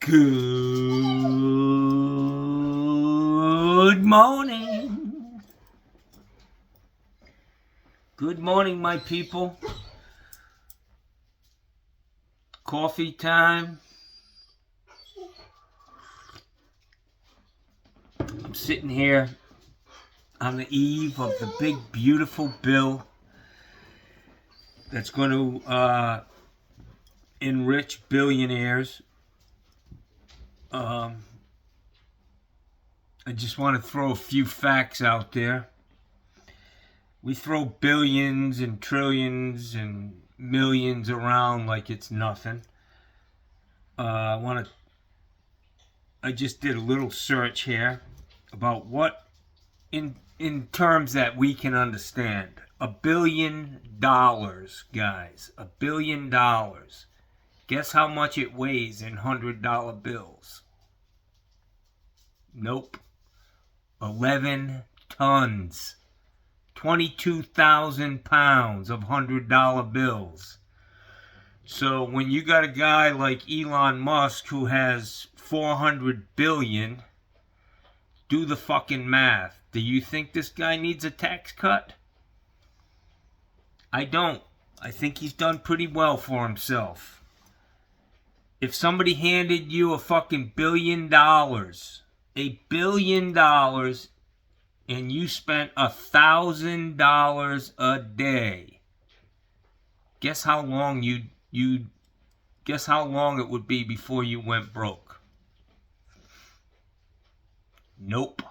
Good morning. Good morning, my people. Coffee time. I'm sitting here on the eve of the big, beautiful bill that's going to enrich billionaires. I just want to throw a few facts out there. We throw billions and trillions and millions around like it's nothing. I just did a little search here about what, in terms that we can understand, $1 billion, guys. $1 billion. Guess how much it weighs in $100 bills? Nope. 11 tons. 22,000 pounds of $100 bills. So when you got a guy like Elon Musk who has 400 billion, do the fucking math. Do you think this guy needs a tax cut? I don't. I think he's done pretty well for himself. If somebody handed you a fucking $1 billion, $1 billion, and you spent $1,000 a day, guess how long guess how long it would be before you went broke? Nope.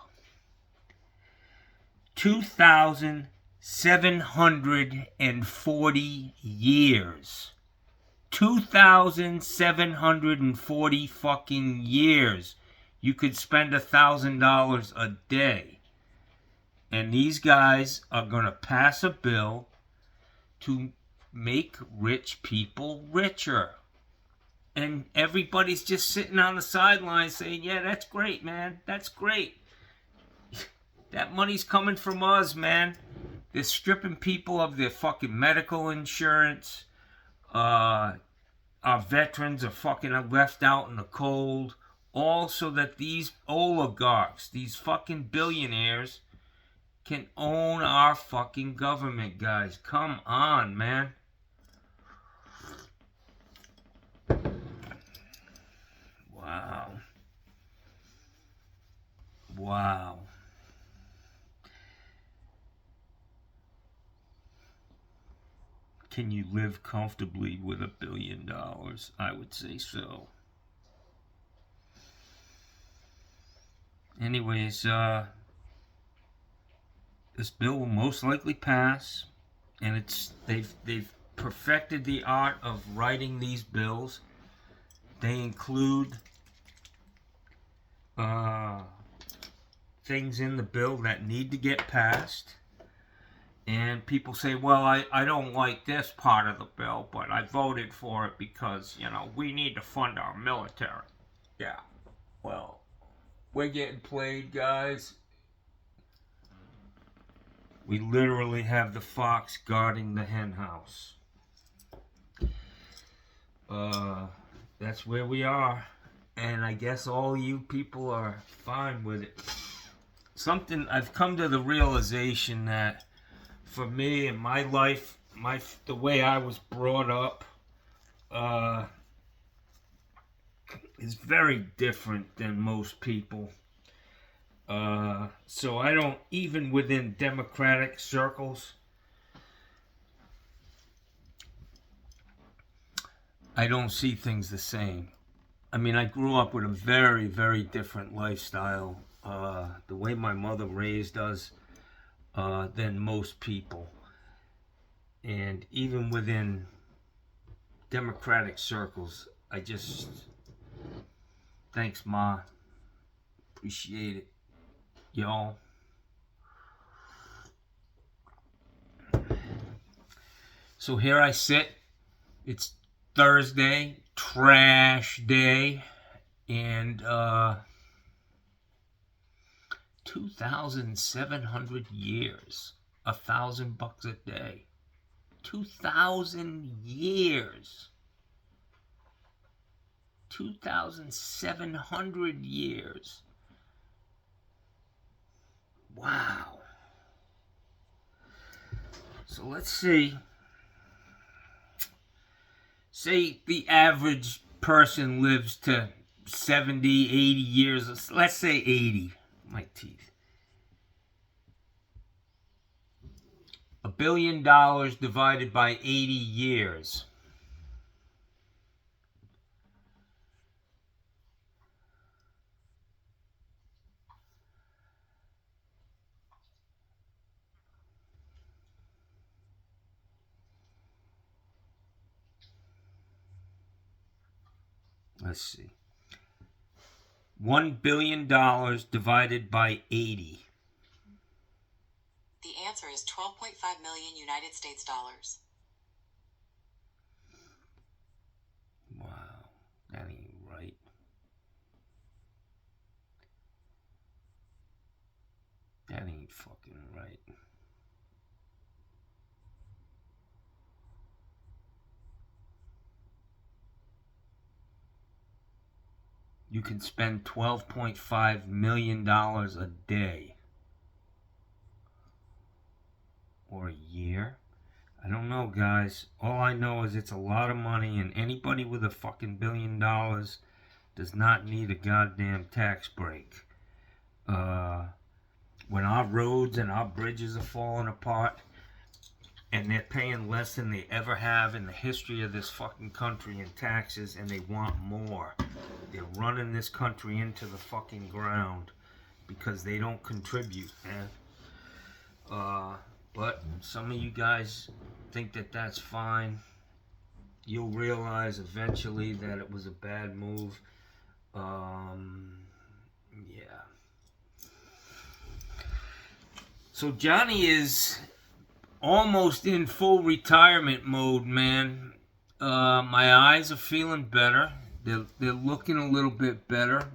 2,740 years. 2,740 fucking years. You could spend $1,000 a day. And these guys are going to pass a bill to make rich people richer. And everybody's just sitting on the sidelines saying, yeah, that's great, man. That's great. That money's coming from us, man. They're stripping people of their fucking medical insurance. Our veterans are fucking left out in the cold. All so that these oligarchs, these fucking billionaires, can own our fucking government, guys. Come on, man. Wow. Wow. Can you live comfortably with $1 billion? I would say so. Anyways, this bill will most likely pass, and they've perfected the art of writing these bills. They include things in the bill that need to get passed. And people say, well, I don't like this part of the bill, but I voted for it because, we need to fund our military. Yeah, well, we're getting played, guys. We literally have the fox guarding the hen house. That's where we are. And I guess all you people are fine with it. I've come to the realization that for me in my life, the way I was brought up, is very different than most people. So I don't, even within democratic circles, I don't see things the same. I mean, I grew up with a very, very different lifestyle, the way my mother raised us, than most people. And even within democratic circles, thanks, Ma. Appreciate it. Y'all. So here I sit. It's Thursday, trash day, and 2,700 years, $1,000 a day. 2,000 years. 2,700 years. Wow. So let's see. Say the average person lives to 70, 80 years. Let's say 80. My teeth. $1 billion divided by 80 years. Let's see. $1 billion divided by 80. The answer is 12.5 million United States dollars. Wow, that ain't right. That ain't fucking right. You can spend $12.5 million a day. Or a year. I don't know, guys. All I know is it's a lot of money, and anybody with a fucking $1 billion does not need a goddamn tax break. When our roads and our bridges are falling apart, and they're paying less than they ever have in the history of this fucking country in taxes, and they want more. They're running this country into the fucking ground because they don't contribute, man. But some of you guys think that that's fine. You'll realize eventually that it was a bad move. Yeah. So Johnny is almost in full retirement mode, man. My eyes are feeling better. They're looking a little bit better.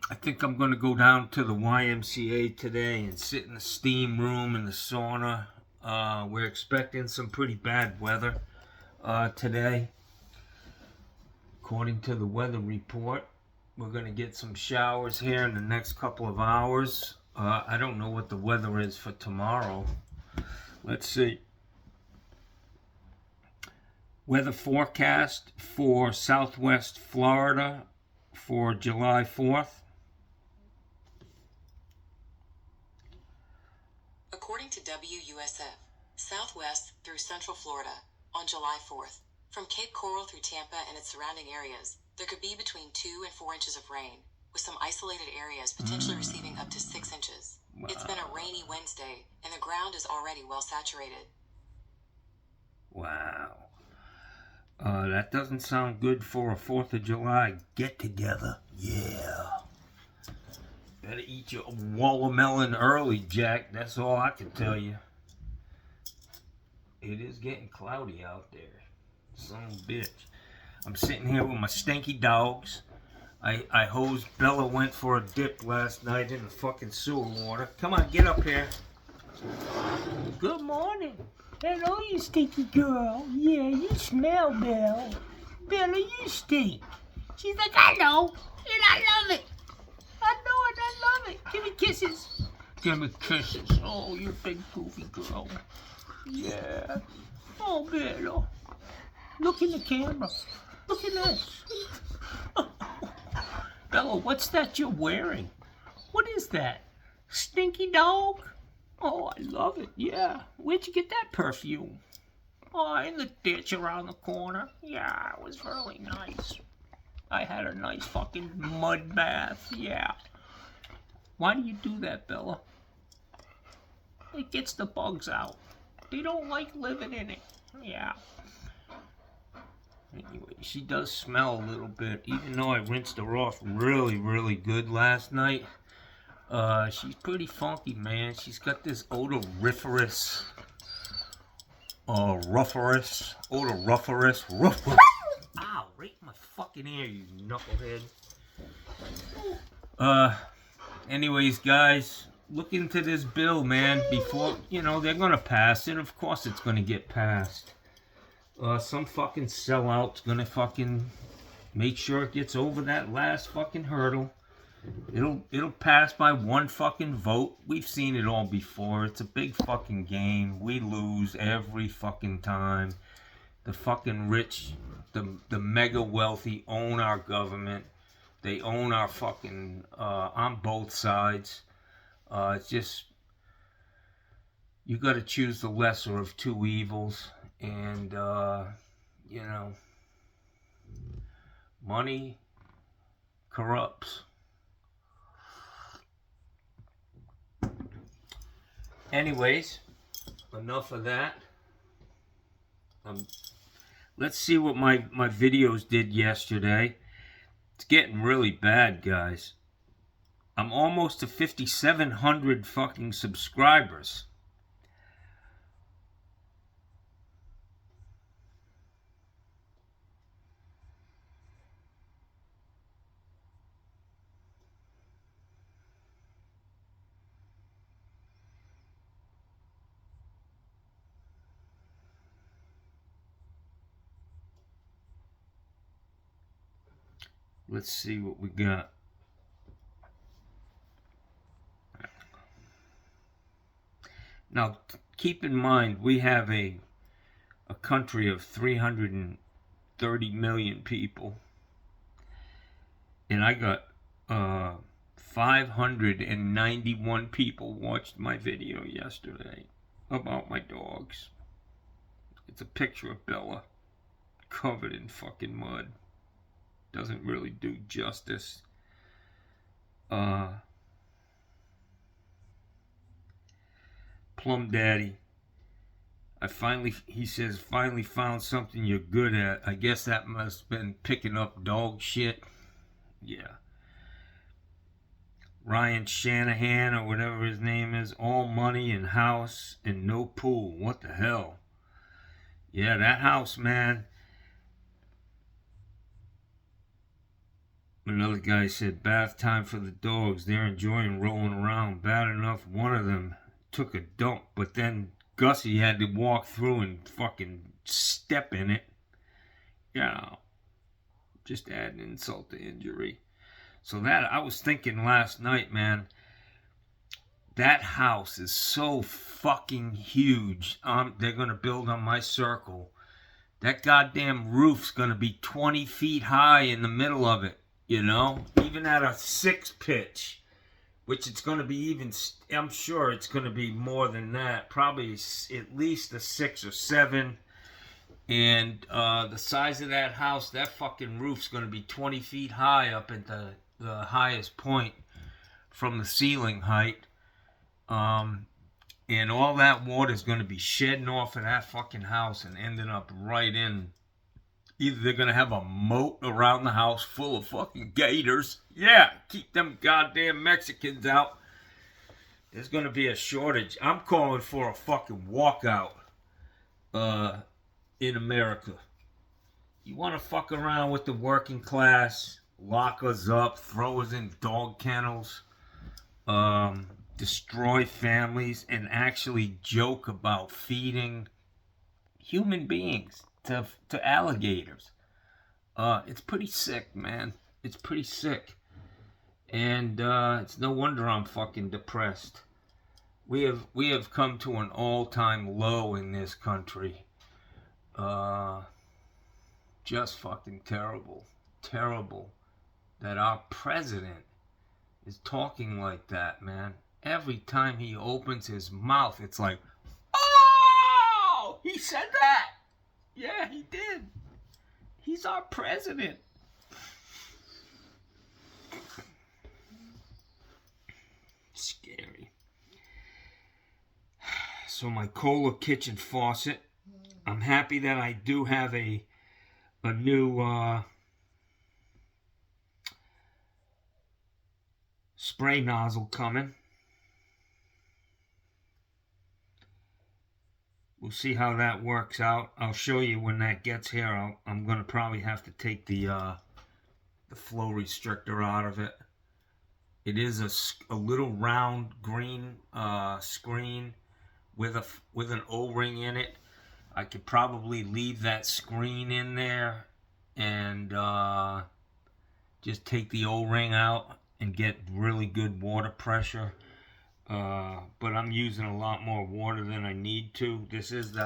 I think I'm going to go down to the YMCA today and sit in the steam room in the sauna. We're expecting some pretty bad weather today. According to the weather report, we're going to get some showers here in the next couple of hours. I don't know what the weather is for tomorrow. Let's see. Weather forecast for Southwest Florida for July 4th. According to WUSF, Southwest through Central Florida, on July 4th, from Cape Coral through Tampa and its surrounding areas, there could be between 2 and 4 inches of rain, with some isolated areas potentially receiving up to 6 inches. Wow. It's been a rainy Wednesday, and the ground is already well saturated. Wow. That doesn't sound good for a 4th of July get-together. Yeah. Better eat your watermelon early, Jack. That's all I can tell you. It is getting cloudy out there. Son of a bitch. I'm sitting here with my stinky dogs. I hosed Bella went for a dip last night in the fucking sewer water. Come on, get up here. Good morning. Hello, you stinky girl. Yeah, you smell, Belle. Bella, you stink. She's like, I know, and I love it. I know it, I love it. Give me kisses. Give me kisses. Oh, you big goofy girl. Yeah. Oh, Bella. Look in the camera. Look at this. Bella, what's that you're wearing? What is that? Stinky dog? Oh, I love it. Yeah. Where'd you get that perfume? Oh, in the ditch around the corner. Yeah, it was really nice. I had a nice fucking mud bath. Yeah. Why do you do that, Bella? It gets the bugs out. They don't like living in it. Yeah. Anyway, she does smell a little bit, even though I rinsed her off really, really good last night. She's pretty funky, man. She's got this odoriferous, rufferous. Ow, right in my fucking ear, you knucklehead. Anyways, guys, look into this bill, man, before, they're gonna pass it. Of course it's gonna get passed. some fucking sellout's gonna fucking make sure it gets over that last fucking hurdle. It'll pass by one fucking vote. We've seen it all before. It's a big fucking game. We lose every fucking time. The fucking rich, the mega wealthy own our government. They own our fucking on both sides. It's just you got to choose the lesser of two evils, and you know, money corrupts. Anyways, enough of that. Let's see what my videos did yesterday. It's getting really bad, guys. I'm almost to 5,700 fucking subscribers. Let's see what we got. Now, keep in mind, we have a country of 330 million people. And I got 591 people watched my video yesterday about my dogs. It's a picture of Bella covered in fucking mud. Doesn't really do justice. Plum Daddy. He says, finally found something you're good at. I guess that must have been picking up dog shit. Yeah. Ryan Shanahan, or whatever his name is, all money and house and no pool. What the hell? Yeah, that house, man. Another guy said, bath time for the dogs. They're enjoying rolling around. Bad enough one of them took a dump, but then Gussie had to walk through and fucking step in it. You know, just adding insult to injury. So that, I was thinking last night, man, that house is so fucking huge. They're going to build on my circle. That goddamn roof's going to be 20 feet high in the middle of it, you know? Even at a 6 pitch, which it's going to be even, I'm sure it's going to be more than that. Probably at least a 6 or 7. And the size of that house, that fucking roof's going to be 20 feet high up at the highest point from the ceiling height. And all that water is going to be shedding off of that fucking house and ending up right in. Either they're going to have a moat around the house full of fucking gators. Yeah, keep them goddamn Mexicans out. There's going to be a shortage. I'm calling for a fucking walkout in America. You want to fuck around with the working class, lock us up, throw us in dog kennels, destroy families, and actually joke about feeding human beings to alligators. It's pretty sick, man. It's pretty sick. And it's no wonder I'm fucking depressed. We have come to an all-time low in this country. Just fucking terrible. Terrible that our president is talking like that, man. Every time he opens his mouth, it's like, oh, he said that. Yeah, he did. He's our president. Scary. So my Kohler kitchen faucet. I'm happy that I do have a new spray nozzle coming. We'll see how that works out. I'll show you when that gets here. I'm going to probably have to take the flow restrictor out of it. It is a little round green screen with an O-ring in it. I could probably leave that screen in there and just take the O-ring out and get really good water pressure. But I'm using a lot more water than I need to. This is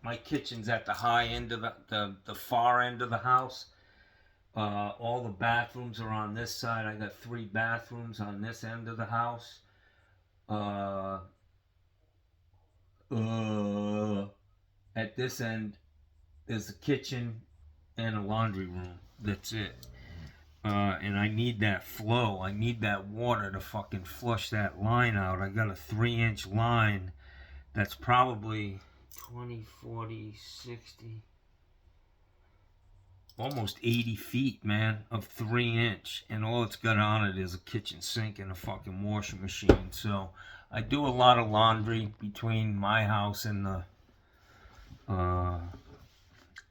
my kitchen's at the high end of the far end of the house. All the bathrooms are on this side. I got 3 bathrooms on this end of the house. At this end, there's a kitchen and a laundry room. That's it. And I need that flow. I need that water to fucking flush that line out. I got a 3-inch line that's probably 20, 40, 60, almost 80 feet, man, of 3-inch. And all it's got on it is a kitchen sink and a fucking washing machine. So I do a lot of laundry between my house and the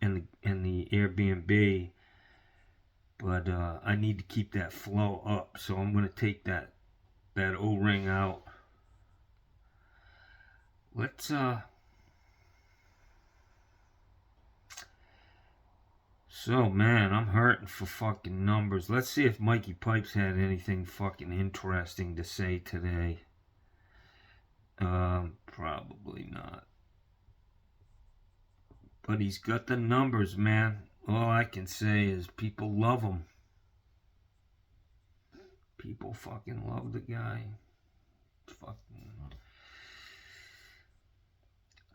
Airbnb. But I need to keep that flow up, so I'm going to take that O-ring out. Let's so man, I'm hurting for fucking numbers. Let's see if Mikey Pipes had anything fucking interesting to say today. Probably not. But he's got the numbers, man. All I can say is people love him. People fucking love the guy. Fucking,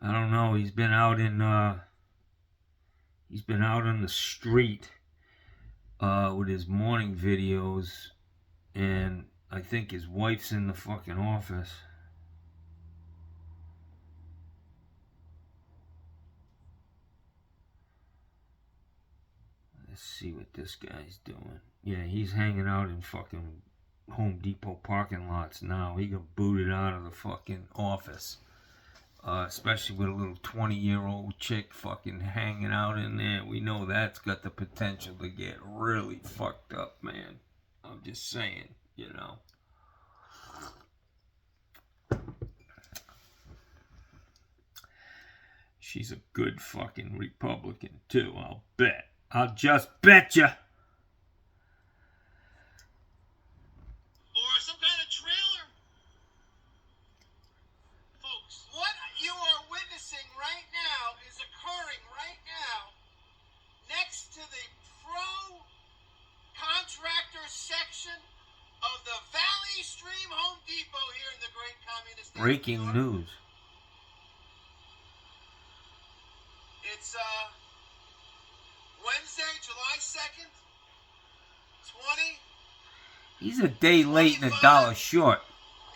I don't know. He's been out on the street with his morning videos, and I think his wife's in the fucking office. Let's see what this guy's doing. Yeah, he's hanging out in fucking Home Depot parking lots now. He got booted out of the fucking office. Especially with a little 20-year-old chick fucking hanging out in there. We know that's got the potential to get really fucked up, man. I'm just saying, you know. She's a good fucking Republican, too, I'll bet. I'll just bet ya. Or some kind of trailer. Folks, what you are witnessing right now is occurring right now next to the pro contractor section of the Valley Stream Home Depot here in the great communist state of Breaking New York. news. It's Wednesday, July 2nd, 20. He's a day late and $1 short.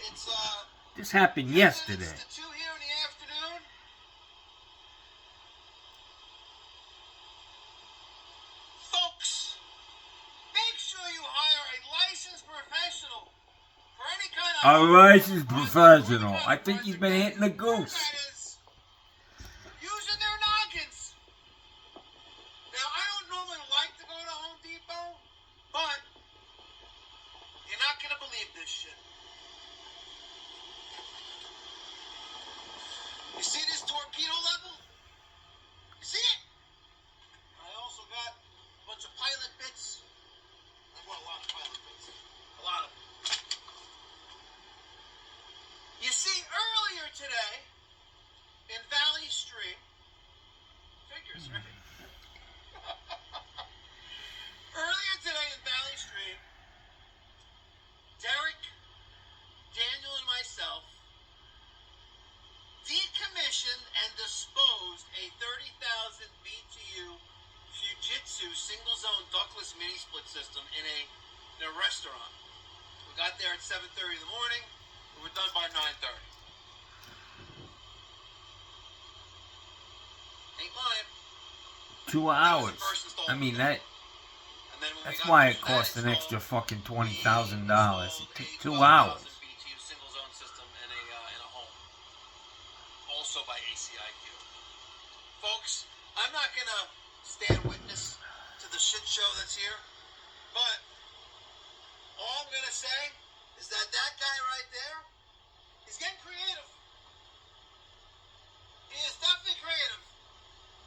It's This happened yesterday. It's 2 here in the afternoon. Folks, make sure you hire a licensed professional for any kind of... A licensed professional. I think he's been hitting the goose. That is, using their noggins. Now, I don't normally like to go to Home Depot, but you're not going to believe this shit. You see this torpedo level? You see it? I also got a bunch of pilot bits. I bought a lot of pilot bits. A lot of them. You see, earlier today, in Valley Stream, figures, right? Earlier today in Valley Stream, Derek, Daniel, and myself decommissioned and disposed a 30,000 BTU Fujitsu single-zone ductless mini-split system in a restaurant. We got there at 7:30 in the morning. We were done by 9:30. Ain't lying. 2 hours. I mean, that's why it cost an extra fucking $20,000. It took 2 hours. BTU single-zone system in a home. Also by ACIQ. Folks, I'm not going to stand witness to the shit show that's here, but all I'm going to say is that guy right there, he's getting creative. He is definitely creative.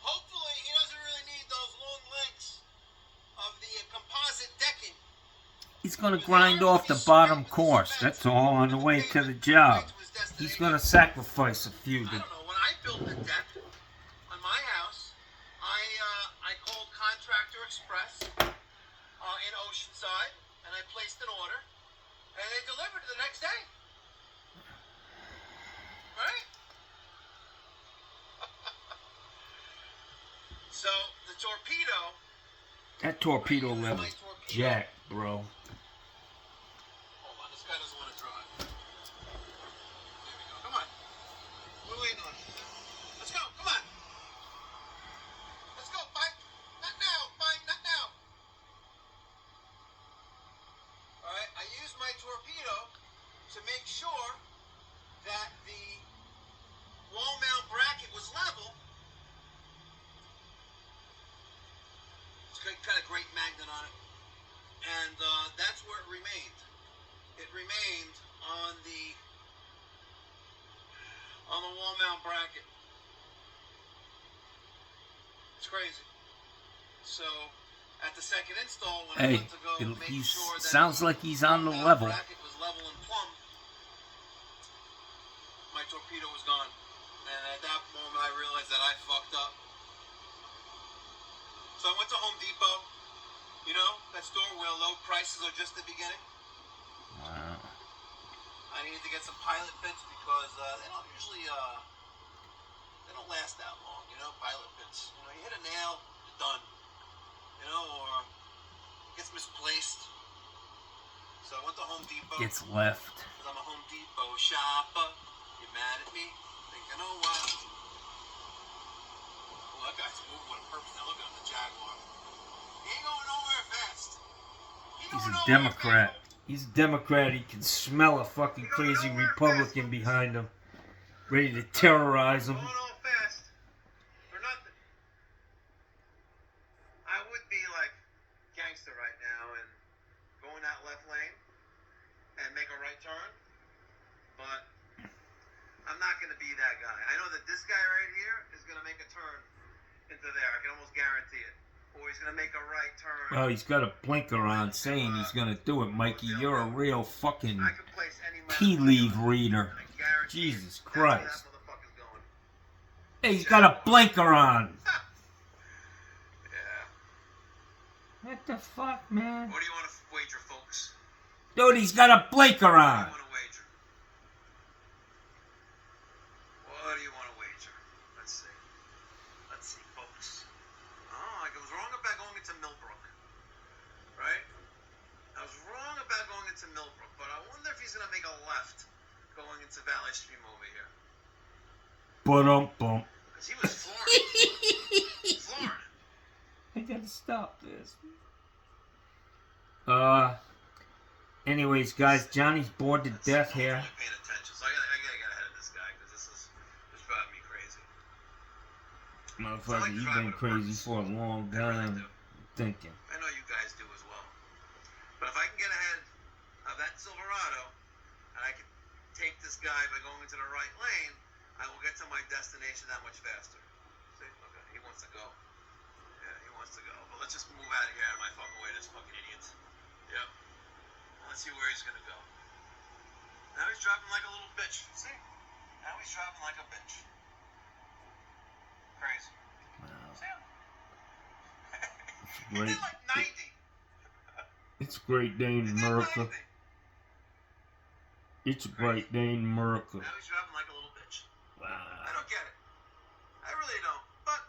Hopefully, he doesn't really need those long lengths of the composite decking. He's going to grind off the bottom course. That's all on the way to the job. He's going to sacrifice a few. I don't know. When I built the deck on my house, I called Contractor Express in Oceanside, and I placed an order, and they delivered it the next day. Right? So the torpedo. That torpedo level, jack, bro. Hold on, this guy doesn't want to drive. There we go. Come on. What are we waiting on? Let's go. Come on. Let's go, Mike. Not now, Mike. Not now. All right. I used my torpedo to make sure that the wall mount bracket was level. It's got a great magnet on it, and that's where it remained. It remained on the wall mount bracket. It's crazy. So at the second install, when I went to go make sure that sounds like he's on the level. Bracket was level and plumb, my torpedo was gone, and at that moment I realized that I fucked up. So I went to Home Depot, you know, that store where low prices are just the beginning. Wow. I needed to get some pilot bits because they don't usually, they don't last that long, you know, pilot bits. You know, you hit a nail, you're done, you know, or it gets misplaced. So I went to Home Depot. Gets left. Because I'm a Home Depot shopper. You mad at me? Thinking, oh, wow. That guy's moving with a purpose. Now look at him, the Jaguar. He ain't going nowhere fast. He's a Democrat. He's a Democrat. He can smell a fucking crazy Republican behind him, ready to terrorize him. Going all fast for nothing. I would be like gangster right now and go in that left lane and make a right turn, but I'm not going to be that guy. I know that this guy right here is going to make a turn into there. I can almost guarantee it. Or he's gonna make a right turn. Well, he's got a blinker on saying he's gonna do it, Mikey. You're a real fucking tea leaf reader. Jesus Christ. Hey, he's got a blinker on. Yeah. What the fuck, man? What do you want to wager, folks? Dude, he's got a blinker on. What do you want to wager? What do you want to wager? Let's see. Let's see, folks. Oh, I was wrong about going into Millbrook. Right? I was wrong about going into Millbrook, but I wonder if he's going to make a left going into Valley Stream over here. Ba-dum-bum. Because he was flooring. Flooring. I gotta stop this. Anyways, guys, Johnny's bored to death here. I'm paying attention, so I gotta get ahead of this guy because this is driving me crazy. Motherfucker, you've been crazy for a long time. Thinking. I know you guys do as well. But if I can get ahead of that Silverado and I can take this guy by going into the right lane, I will get to my destination that much faster. See? Okay, he wants to go. Yeah, he wants to go. But let's just move out of here out of my fucking way, this fucking idiot. Yep. Let's see where he's gonna go. Now he's driving like a little bitch. See? Now he's driving like a bitch. Crazy. Wow. See him? It's He great. did like 90. It's a great day in America. It's a great day in America. Now he's driving like a little bitch. Wow. I don't get it. I really don't. But,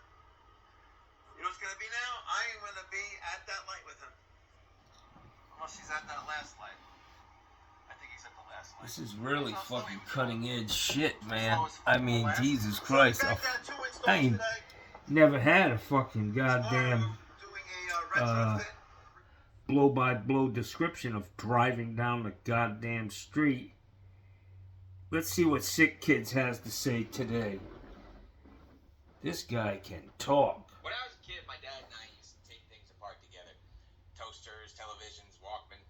you know what's going to be now? I am going to be at that light with him. Unless he's at that last light. I think he's at the last light. This is really fucking cutting edge shit, man. I mean, Jesus Christ. I ain't never had a fucking goddamn blow-by-blow description of driving down the goddamn street. Let's see what Sick Kids has to say today. This guy can talk. When I was a kid, my dad and I used to take things apart together. Toasters, televisions, Walkman.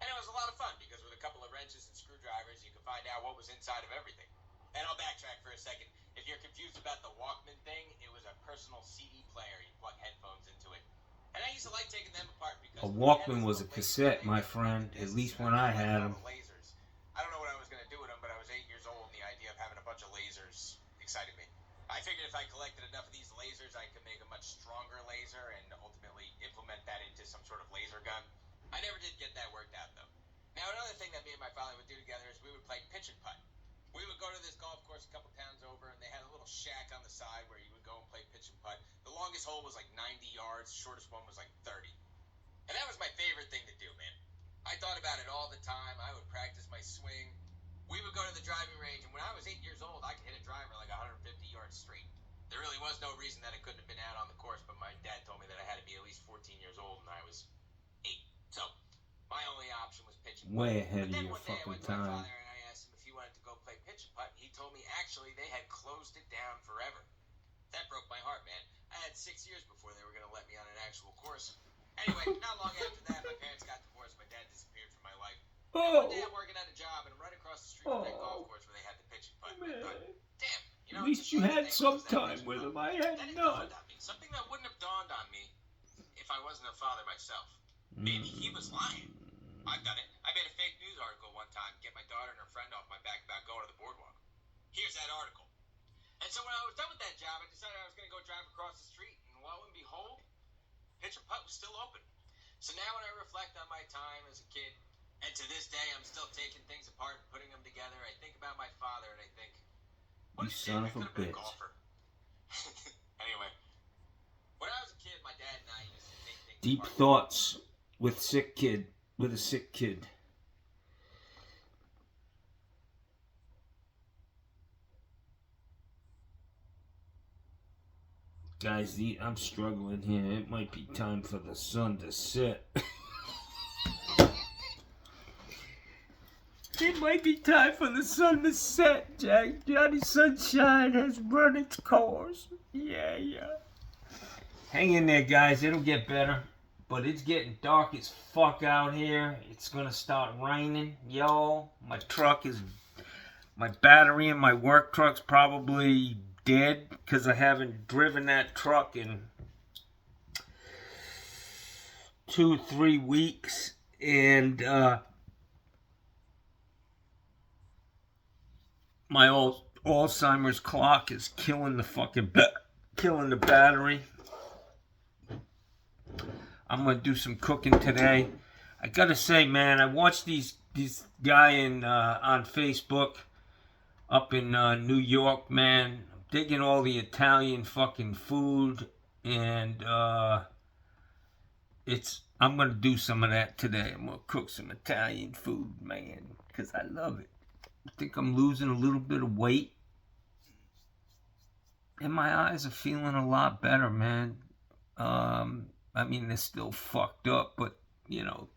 And it was a lot of fun because with a couple of wrenches and screwdrivers, you could find out what was inside of everything. And I'll backtrack for a second. If you're confused about the Walkman thing, it was a personal CD player. You plug headphones into it. And I used to like taking them apart because A Walkman was a cassette, my friend. At least when I had them. Lasers. I don't know what I was going to do with them, but I was 8 years old, and the idea of having a bunch of lasers excited me. I figured if I collected enough of these lasers, I could make a much stronger laser and ultimately implement that into some sort of laser gun. I never did get that worked out, though. Now, another thing that me and my family would do together is we would play pitch and putt. We would go to this golf course a couple towns over, and they had a little shack on the side where you would go and play pitch and putt. The longest hole was like 90 yards, the shortest one was like 30. And that was my favorite thing to do, man. I thought about it all the time. I would practice my swing. We would go to the driving range, and when I was 8 years old, I could hit a driver like 150 yards straight. There really was no reason that it couldn't have been out on the course, but my dad told me that I had to be at least 14 years old, and I was 8. So my only option was pitch and putt. Way ahead of But then your one day I fucking went to my time. father and I asked him if he wanted to go play pitch and putt. He told me actually they had closed it down forever. That broke my heart, man. I had 6 years before they were going to let me on an actual course. Anyway, not long after that, my parents got divorced. My dad disappeared from my life. And one day I'm working at a job, and I'm right across the street from that golf course where they had the pitch and putt. And I thought, damn, you know, At least you had some time with him. I had then it none. dawned on me, something that wouldn't have dawned on me if I wasn't a father myself. Maybe he was lying. I've done it. I made a fake news article one time to get my daughter and her friend off my back about going to the boardwalk. Here's that article. And so when I was done with that job, I decided I was going to go drive across the street, and lo and behold, pitch and putt was still open. So now when I reflect on my time as a kid, and to this day I'm still taking things apart and putting them together, I think about my father and I think, what You a son dick, of a I could have been a bitch. golfer. Anyway, when I was a kid, my dad and I used to take things Deep apart. thoughts with a sick kid. Guys, I'm struggling here. It might be time for the sun to set. It might be time for the sun to set, Jack. Johnny Sunshine has run its course. Yeah. Hang in there, guys. It'll get better. But it's getting dark as fuck out here. It's gonna start raining. Yo, my battery in my work truck's probably dead because I haven't driven that truck in 2-3 weeks. And my old Alzheimer's clock is killing the battery. I'm gonna do some cooking today. I gotta say, man, I watched this guy on Facebook up in New York, man. I'm digging all the Italian fucking food, and I'm gonna do some of that today. I'm gonna cook some Italian food, man, because I love it. I think I'm losing a little bit of weight, and my eyes are feeling a lot better, man. I mean, they're still fucked up, but, you know,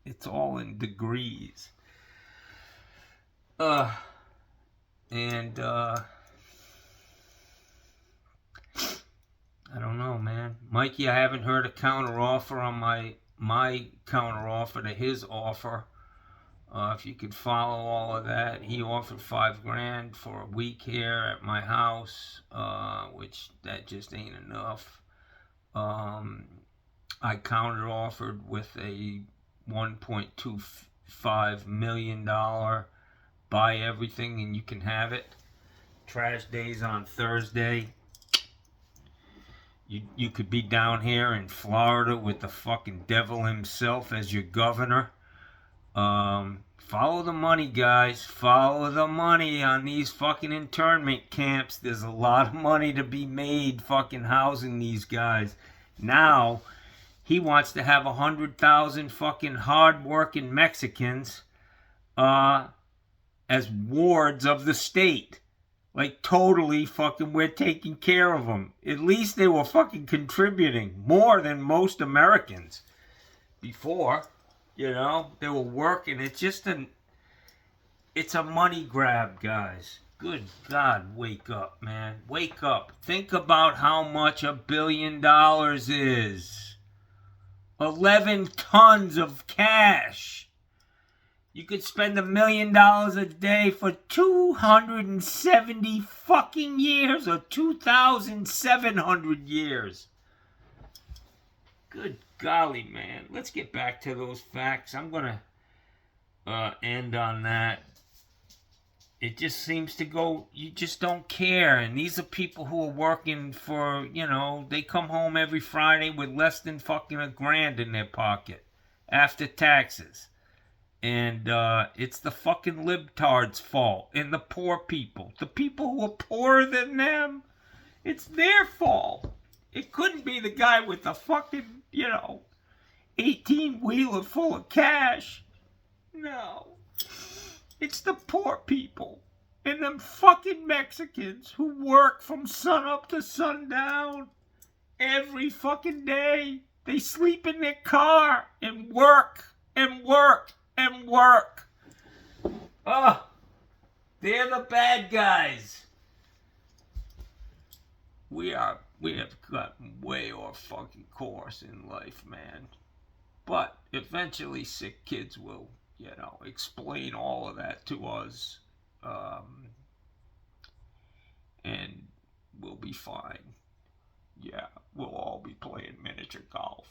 it's all in degrees. I don't know, man. Mikey, I haven't heard a counter offer on my counter offer to his offer. If you could follow all of that, he offered $5,000 for a week here at my house, which that just ain't enough. I counter offered with a $1.25 million buy everything and you can have it. Trash days on Thursday. You could be down here in Florida with the fucking devil himself as your governor. Follow the money, guys. Follow the money on these fucking internment camps. There's a lot of money to be made fucking housing these guys. Now, he wants to have 100,000 fucking hard-working Mexicans as wards of the state. Like, totally fucking we're taking care of them. At least they were fucking contributing more than most Americans before. You know, they were working. It's just it's a money grab, guys. Good God, wake up, man. Wake up. Think about how much $1 billion is. 11 tons of cash. You could spend $1 million a day for 270 fucking years or 2,700 years. Good golly, man. Let's get back to those facts. I'm going to end on that. It just seems to go, you just don't care. And these are people who are working for, you know, they come home every Friday with less than fucking $1,000 in their pocket after taxes. And it's the fucking libtards' fault. And the poor people. The people who are poorer than them, it's their fault. It couldn't be the guy with the fucking, 18-wheeler full of cash. No. It's the poor people and them fucking Mexicans who work from sun up to sundown every fucking day. They sleep in their car and work and work and work. Oh, they're the bad guys. We have gotten way off fucking course in life, man. But eventually sick kids will, explain all of that to us. And we'll be fine. Yeah, we'll all be playing miniature golf.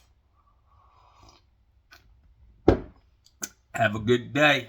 Have a good day.